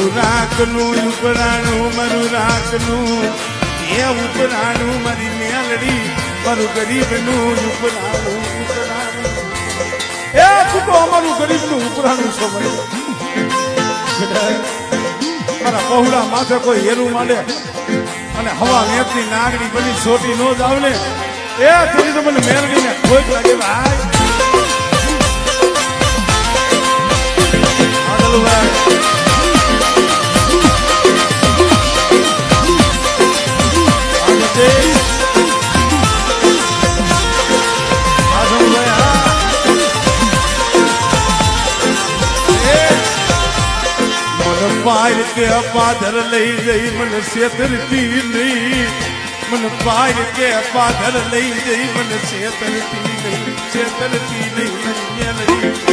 મારું રાખનું ઉપરાણું મારું રાખનું એ ઉપરાણું મારી મેલડી મારું ગરીબનું ઉપરાણું ઉપરાણું એ તું તો અમારું ગરીબનું ઉપરાણું છો મારા પહોળા માથે કોઈ હેરું માંડે અને હવા વેચની નાગડી બની છોટી નો જ આવે ને એ તેની તો મને મેલડીને ખોટ લાગે ભાઈ ભાઈ પાર કે પાદર લઈ જઈ મને છેતરતી નહીં મને પાર કે પાદર લઈ જઈ મને છેતરતી નહીં છેતરતી નહીં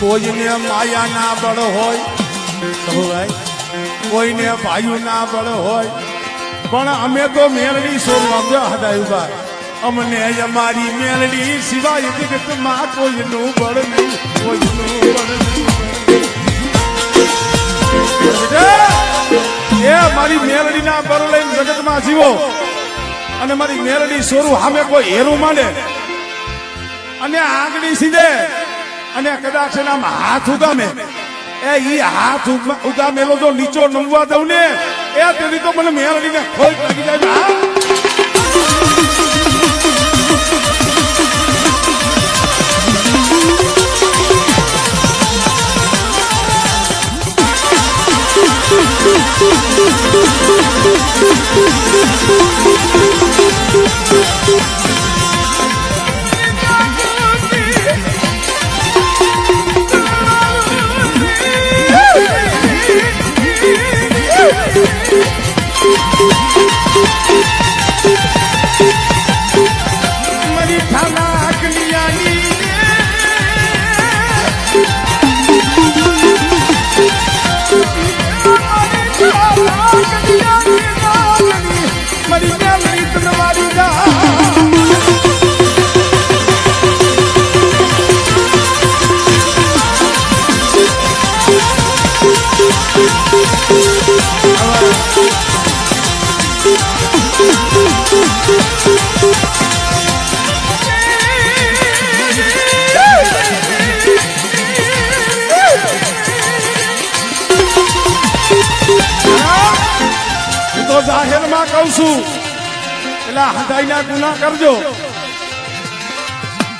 કોઈને માયા ના બળ હોય કોઈને ભાઈ ના બળ હોય પણ અમે તો મેલડી સોમવા હતા અમને અમારી મેલડી સિવાય જગતમાં કોઈનું બળ નહીં કોઈનું બળ નહીં એ મારી મેલડી ના બળ લઈને જગતમાં જીવો અને મારી મેલડી સોરું સામે કોઈ હેરું માંડે અને આંગળી સીધે અને કદાચ એના હાથ ઉગામે એ ઈ હાથ ઉગામેલો જો નીચો નમવા દઉં ને એ તેની તો મને મેલડીને ખોટ લાગી જાય જાહેર માં કહું છું એટલે હદાઈ ના ગુના કરજો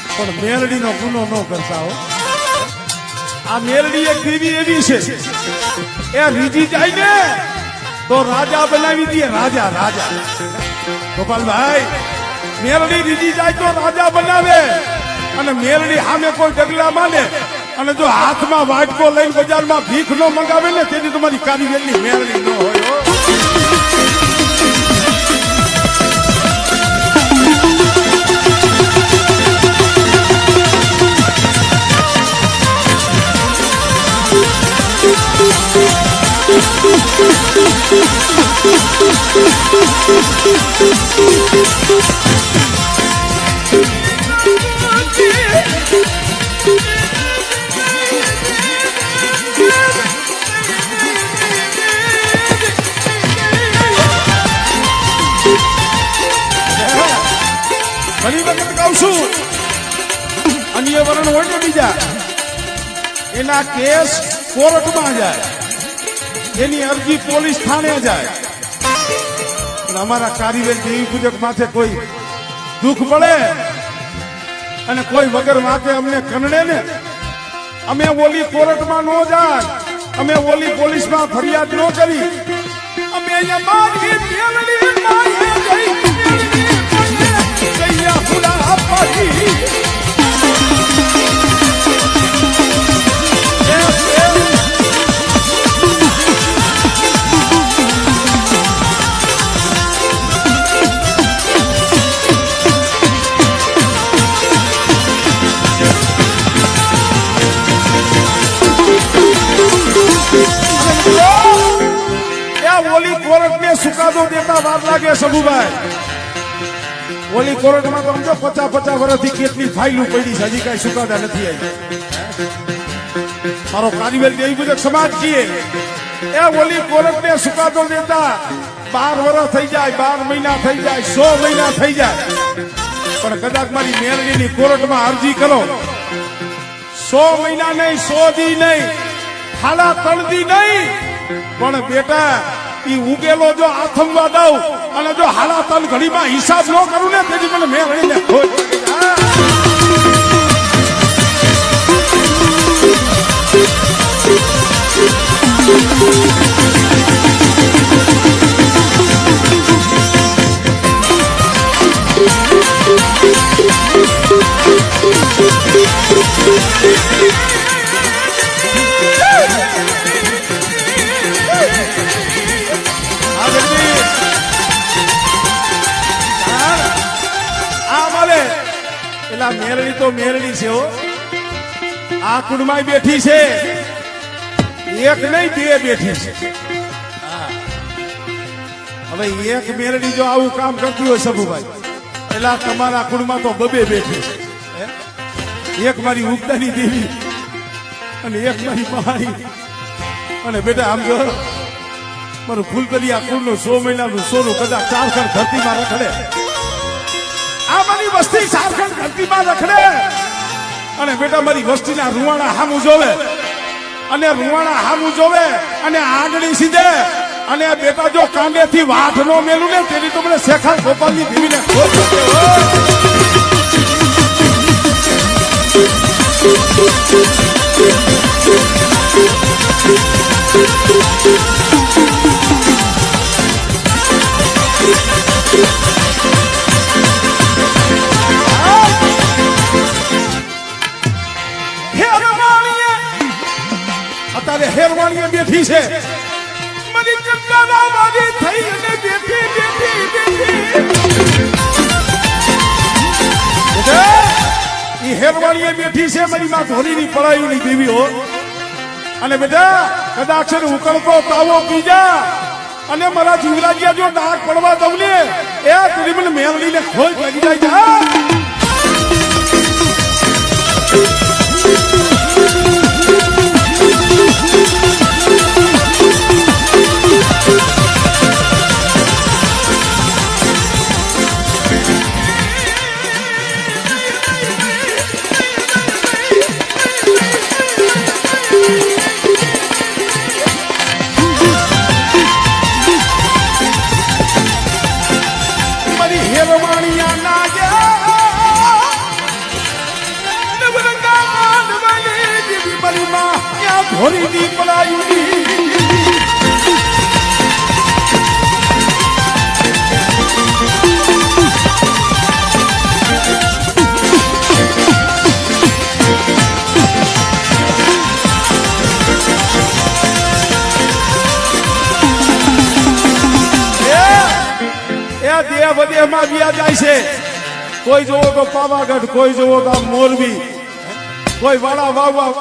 પણ મેલડી નો ગુનો ન કરતા હો આ મેલડી એક દેવી એવી છે એ રીજી જાય ને તો રાજા બનાવી દે રાજા રાજા ગોપાલભાઈ મેલડી રીજી જાય તો રાજા બનાવે અને મેલડી સામે કોઈ ડગલા માને અને જો હાથમાં વાટકો લઈને બજારમાં ભીખ નો મંગાવે ને તેની તમારી કારીગરની મેલડી ન હોય ઘણી વખત કહું છું અન્ય વર્ણ હોય ને બીજા એના કેસ કોર્ટમાં જાય, એની અરજી પોલીસ થાણે જાય. અને અમારા કારીગર દેવી પૂજક માથે કોઈ દુઃખ પડે અને કોઈ વગર વાંકે અમને કનડે ને, અમે ઓલી કોર્ટમાં ન જાય, અમે ઓલી પોલીસમાં ફરિયાદ ન કરી, અમે અહીંયા મારી મેલડી મારી ગઈ ફુલા પાછી. ઓલી કોર્ટ ને સુકાદો દેતા વાર લાગે સબુભાઈ. ઓલી કોર્ટમાં તો સમજો 50 વર્ષથી કેટલી ફાઇલો પડી છે, હજી કઈ સુકાદા નથી આવી. મારો કારીગર દેવી પૂજક સમાજ છીએ, એ ઓલી કોર્ટ ને સુકાદો દેતા 12 વર્ષ થઈ જાય, 12 મહિના થઈ જાય, 100 મહિના થઈ જાય, પણ કદાચ મારી મેલડીની કોર્ટમાં અરજી કરો 100 મહિના નહીં, 100 દી નહીં, હાલા 3 દી નહીં, પણ બેટા ઈ ઉગેલો જો આથમવા દઉં અને જો હાલા 3 ઘડીમાં હિસાબ ન કરું ને તેથી મને મેળવીને મેલડી તો મેલડી છે. આ કુંડમાં બેઠી છે, એક નહીં 2 બેઠી છે. હવે એક મેલડી જો આવું કામ કરતી હોય સબુભાઈ, એટલે તમારા કુંડમાં તો 2 બેઠી છે. એક મારી ઉગતાની દેવી અને એક મારી મહાણી. અને બેટા આમ જો મારું ફૂલકલી આ કુંડનું 100 મહિનાનું સોનું કદાચ 4 ખંડ ધરતીમાં રખડે, આ મારી વસ્તી 4 ખંડ ધરતીમાં રખડે, અને બેટા મારી વસ્તીના રૂવાણા હામું જોવે, અને રૂવાણા હામું જોવે અને આગળી સીધે, અને બેટા જો કાંડેથી વાઠ નો મેલું ને તેની તો મને શેખા ગોપાલની દેવીને અત્યારે હેરવાણીએ બેઠી છે, મારી કંટાળા વાળી થઈ અને બેઠી ઈ હેરવાણીએ બેઠી છે, મારી માં ધોરીની પડાયુની દેવીઓ. અને બેટા કદાચ ઉકળતો તાવો પી જા અને મારા જીવરાજ્યા જો ડાક પડવા દઉં ને એ તેરી મને મેલડીને ખોજ લાગી જાય. ધોરીની પડાયુની દેહ વધેમાં વ્યા જાય છે. કોઈ જોવો તો પાવાગઢ, કોઈ જોવો તો મોરબી, કોઈ વાળા વાવવા